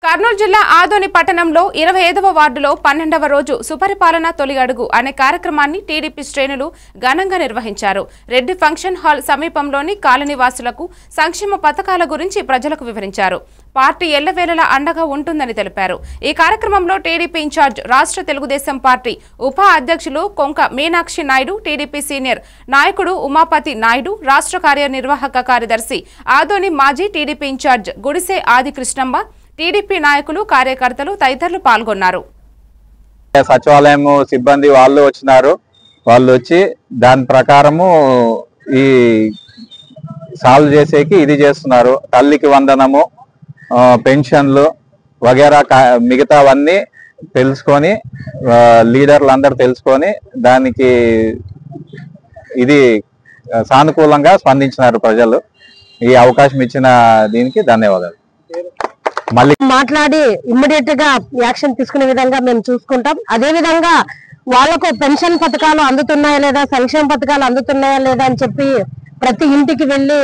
కర్నూలు జిల్లా ఆదోని పట్టణంలో 25వ వార్డులో 12వ రోజు సుపరిపాలన తొలి అడుగు అనే కార్యక్రమాన్ని టీడీపీ శ్రేణులు ఘనంగా నిర్వహించారు. రెడ్డి ఫంక్షన్ హాల్ సమీపంలోని కాలనీవాసులకు సంక్షేమ పథకాల గురించి ప్రజలకు వివరించారు. పార్టీ ఎల్లవేళలా అండగా ఉంటుందని తెలిపారు. ఈ కార్యక్రమంలో టీడీపీ ఇన్ఛార్జ్ రాష్ట్ర తెలుగుదేశం పార్టీ ఉప అధ్యక్షులు కొంక మీనాక్షి నాయుడు, టీడీపీ సీనియర్ నాయకుడు ఉమాపతి నాయుడు, రాష్ట్ర కార్యనిర్వాహక కార్యదర్శి ఆదోని మాజీ టీడీపీ ఇన్ఛార్జ్ గుడిసే ఆది కృష్ణమ్మ, టీడీపీ నాయకులు, కార్యకర్తలు తదితరులు పాల్గొన్నారు. సచివాలయం సిబ్బంది వాళ్ళు వచ్చినారు. వాళ్ళు వచ్చి దాని ప్రకారము ఈ సాల్వ్ చేసేకి ఇది చేస్తున్నారు. తల్లికి వందనము, పెన్షన్లు వగేరా మిగతావన్నీ తెలుసుకొని లీడర్లు అందరూ తెలుసుకొని దానికి ఇది సానుకూలంగా స్పందించినారు ప్రజలు. ఈ అవకాశం ఇచ్చిన దీనికి ధన్యవాదాలు. మళ్ళీ మాట్లాడి ఇమ్మీడియట్ గా యాక్షన్ తీసుకునే విధంగా మేము చూసుకుంటాం. అదే విధంగా వాళ్ళకు పెన్షన్ పథకాలు అందుతున్నాయా లేదా, సంక్షేమ పథకాలు అందుతున్నాయా లేదా అని చెప్పి ప్రతి ఇంటికి వెళ్ళి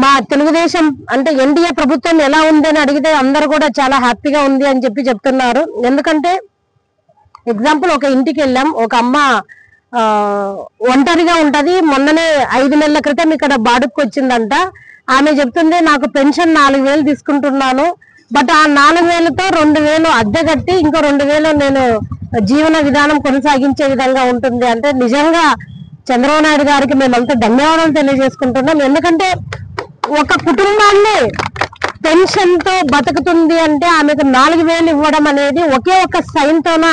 మా తెలుగుదేశం అంటే ఎన్డీఏ ప్రభుత్వం ఎలా ఉంది అని అడిగితే అందరూ కూడా చాలా హ్యాపీగా ఉంది అని చెప్పి చెప్తున్నారు. ఎందుకంటే ఎగ్జాంపుల్ ఒక ఇంటికి వెళ్ళాం, ఒక అమ్మ ఒంటరిగా ఉంటది. మొన్ననే 5 నెలల క్రితం ఇక్కడ బాడుకు వచ్చిందంట. ఆమె చెప్తుంది, నాకు పెన్షన్ 4,000 తీసుకుంటున్నాను, బట్ ఆ 4,000తో 2,000 అద్దె కట్టి ఇంకో 2,000 నేను జీవన విధానం కొనసాగించే విధంగా ఉంటుంది. అంటే నిజంగా చంద్రబాబు నాయుడు గారికి మేమంతా ధన్యవాదాలు తెలియజేసుకుంటున్నాం. ఎందుకంటే ఒక కుటుంబాన్ని పెన్షన్ తో బతుకుతుంది అంటే ఆమెకు 4,000 ఇవ్వడం అనేది ఒకే ఒక సైన్ తోన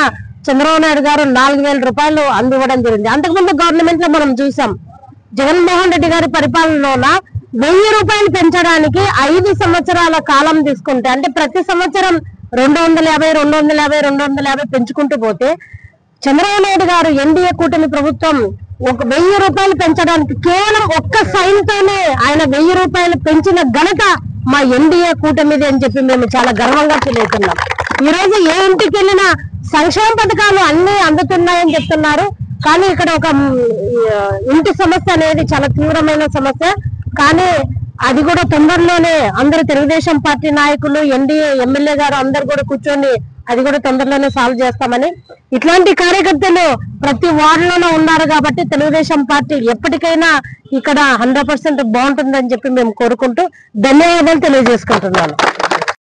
చంద్రబాబు నాయుడు గారు 4,000 రూపాయలు అందివ్వడం జరిగింది. అంతకుముందు గవర్నమెంట్ లో మనం చూసాం, జగన్మోహన్ రెడ్డి గారి పరిపాలనలోన 1,000 రూపాయలు పెంచడానికి 5 సంవత్సరాల కాలం తీసుకుంటే, అంటే ప్రతి సంవత్సరం 250 పెంచుకుంటూ పోతే చంద్రబాబు నాయుడు గారు ఎన్డీఏ కూటమి ప్రభుత్వం 1,000 రూపాయలు పెంచడానికి కేవలం ఒక్క సైన్ తోనే ఆయన 1,000 రూపాయలు పెంచిన ఘనత మా ఎన్డీఏ కూటమిది అని చెప్పి మేము చాలా గర్వంగా తెలియతున్నాం. ఈ రోజు ఏ ఇంటికి వెళ్ళినా సంక్షేమ పథకాలు అన్ని అందుతున్నాయని చెప్తున్నారు. కానీ ఇక్కడ ఒక ఇంటి సమస్య అనేది చాలా తీవ్రమైన సమస్య. కానీ అది కూడా తొందరలోనే అందరు తెలుగుదేశం పార్టీ నాయకులు, ఎన్డీఏ ఎమ్మెల్యే గారు అందరు కూడా కూర్చొని అది కూడా తొందరలోనే సాల్వ్ చేస్తామని, ఇట్లాంటి కార్యకర్తలు ప్రతి వార్డులోనూ ఉన్నారు కాబట్టి తెలుగుదేశం పార్టీ ఎప్పటికైనా ఇక్కడ 100% బాగుంటుందని చెప్పి మేము కోరుకుంటూ ధన్యవాదాలు తెలియజేసుకుంటున్నాను.